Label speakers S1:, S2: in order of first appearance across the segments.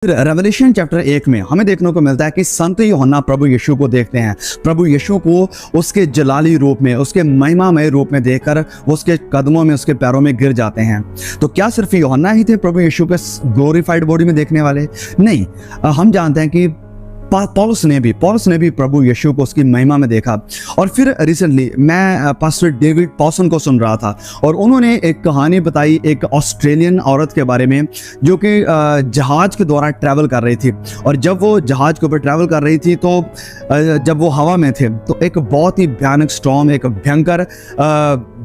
S1: Revelation chapter 1 में हमें देखने को मिलता है कि संत यूहन्ना प्रभु यीशु को देखते हैं। प्रभु यीशु को उसके जलाली रूप में, उसके महिमामय रूप में देखकर वो उसके कदमों में, उसके पैरों में गिर जाते हैं। तो क्या सिर्फ यूहन्ना ही थे प्रभु यीशु के ग्लोरीफाइड बॉडी में देखने वाले? नहीं, हम जानते हैं कि पौलुस ने भी प्रभु यीशु को उसकी महिमा में देखा। और फिर रिसेंटली मैं पास्टर डेविड पॉसन को सुन रहा था और उन्होंने एक कहानी बताई एक ऑस्ट्रेलियन औरत के बारे में जो कि जहाज के द्वारा ट्रैवल कर रही थी। और जब वो जहाज के ऊपर ट्रैवल कर रही थी तो जब वो हवा में थे तो एक बहुत ही भयानक स्टॉर्म, एक भयंकर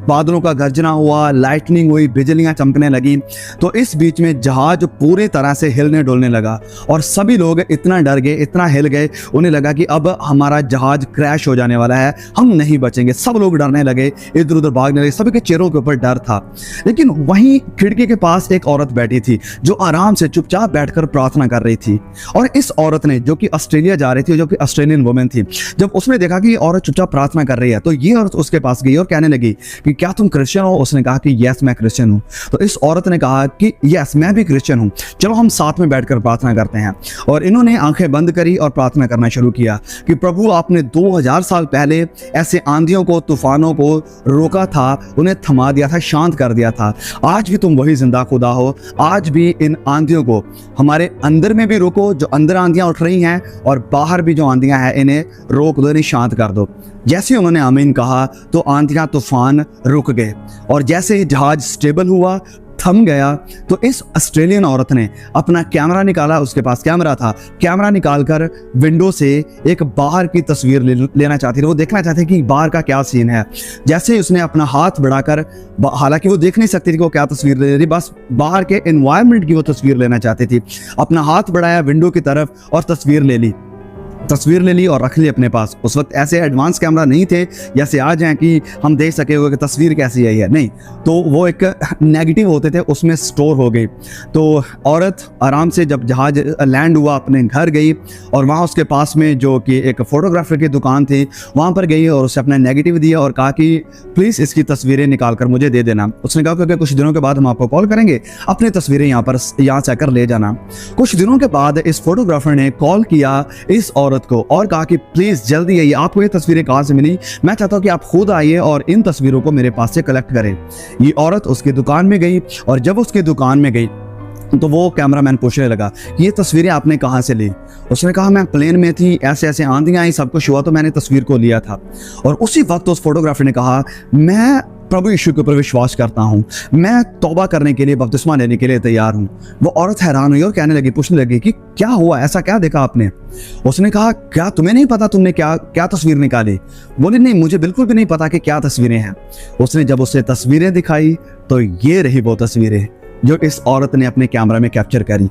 S1: बादलों का गर्जना हुआ, लाइटनिंग हुई, बिजलियां चमकने लगी। तो इस बीच में जहाज पूरी तरह से हिलने डुलने लगा और सभी लोग इतना डर गए, इतना हिल गए, उन्हें लगा कि अब हमारा जहाज क्रैश हो जाने वाला है, हम नहीं बचेंगे। सब लोग डरने लगे, इधर उधर भागने लगे, सभी के चेहरों के ऊपर डर था। लेकिन वहीं खिड़की के पास एक औरत बैठी थी जो आराम से चुपचाप बैठकर प्रार्थना कर रही थी। और इस औरत ने, जो कि ऑस्ट्रेलिया जा रही थी, जो कि ऑस्ट्रेलियन वुमेन थी, जब उसने देखा कि ये औरत चुपचाप प्रार्थना कर रही है तो ये औरत उसके पास गई और कहने लगी कि क्या तुम क्रिश्चियन हो? उसने कहा कि यस मैं क्रिश्चियन हूं। तो इस औरत ने कहा कि यस मैं भी क्रिश्चियन हूं, चलो हम साथ में बैठकर प्रार्थना करते हैं। और इन्होंने आंखें बंद करी और प्रार्थना करना शुरू किया कि प्रभु आपने 2000 साल पहले ऐसे आंधियों को, तूफानों को रोका था, उन्हें थमा दिया था, शांत कर दिया था। आज भी तुम वही जिंदा खुदा हो, आज भी इन आंधियों को हमारे अंदर में भी रोको, जो अंदर आंधियां उठ रही हैं, और बाहर भी जो आंधियां हैं इन्हें रोक दो, इन्हें शांत कर दो। जैसे उन्होंने आमीन कहा तो आंधियां, तूफान रुक गए और जैसे ही जहाज स्टेबल हुआ, थम गया, तो इस ऑस्ट्रेलियन औरत ने अपना कैमरा निकाला, उसके पास कैमरा था, कैमरा निकालकर विंडो से एक बाहर की तस्वीर लेना चाहती थी। वो देखना चाहती कि बाहर का क्या सीन है। जैसे ही उसने अपना हाथ बढ़ाकर, हालांकि वो देख नहीं सकती थी कि वो क्या तस्वीर ले रही, बस बाहर के एनवायरनमेंट की वो तस्वीर लेना चाहती थी। अपना हाथ बढ़ाया विंडो की तरफ और तस्वीर ले ली और रख ली अपने पास। उस वक्त ऐसे एडवांस कैमरा नहीं थे जैसे आज हैं कि हम देख सके कि तस्वीर कैसी आई है, नहीं। तो वो एक नेगेटिव होते थे, उसमें स्टोर हो गई। तो औरत आराम से जब जहाज लैंड हुआ अपने घर गई और वहाँ उसके पास में जो कि एक फोटोग्राफर की दुकान थी वहाँ पर गई और उसे अपना नेगेटिव दिया और कहा कि प्लीज़ इसकी तस्वीरें निकाल कर मुझे दे देना। उसने कहा कि कुछ दिनों के बाद हम आपको कॉल करेंगे, अपनी तस्वीरें यहाँ से आकर ले जाना। कुछ दिनों के बाद इस फोटोग्राफर ने कॉल किया इस औरत को और कहा कि प्लीज जल्दी आइए, आपको ये तस्वीरें कहां से मिली, मैं चाहता हूं कि आप खुद आइए और इन तस्वीरों को मेरे पास से कलेक्ट करें। ये औरत उसकी दुकान में गई और जब उसकी दुकान में गई तो वो कैमरामैन पूछने लगा कि ये तस्वीरें आपने कहां से ली? उसने कहा मैं प्लेन में थी, ऐसे ऐसे आंधियां आई, सब कुछ हुआ तो मैंने तस्वीर को लिया था। और उसी वक्त उस फोटोग्राफर ने कहा मैं प्रभु यीशु के ऊपर विश्वास करता हूं, मैं तौबा करने के लिए, बपतिस्मा लेने के लिए तैयार हूं। वो औरत हैरान हुई और कहने लगी, पूछने लगी कि क्या हुआ, ऐसा क्या देखा आपने? उसने कहा क्या तुम्हें नहीं पता तुमने क्या तस्वीर निकाली? बोली नहीं, मुझे बिल्कुल भी नहीं पता कि क्या तस्वीरें हैं। उसने जब उसे तस्वीरें दिखाई तो ये रही वो तस्वीरें जो इस औरत ने अपने कैमरा में कैप्चर करी।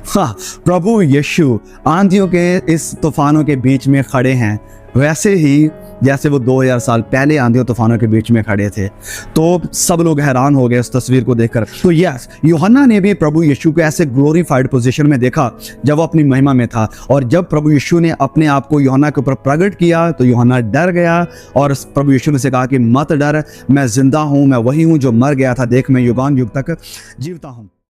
S1: हाँ, प्रभु यीशु आंधियों के, इस तूफानों के बीच में खड़े हैं, वैसे ही जैसे वो 2000 साल पहले आंधियों तूफानों के बीच में खड़े थे। तो सब लोग हैरान हो गए इस तस्वीर को देखकर। तो यस, यूहन्ना ने भी प्रभु यीशु को ऐसे ग्लोरीफाइड पोजीशन में देखा जब वो अपनी महिमा में था। और जब प्रभु यीशु ने अपने आप को यूहन्ना के ऊपर प्रकट किया तो यूहन्ना डर गया और प्रभु यीशु ने से कहा कि मत डर, मैं जिंदा हूँ, मैं वही हूँ जो मर गया था, देख मैं युगान युग तक जीवता हूँ।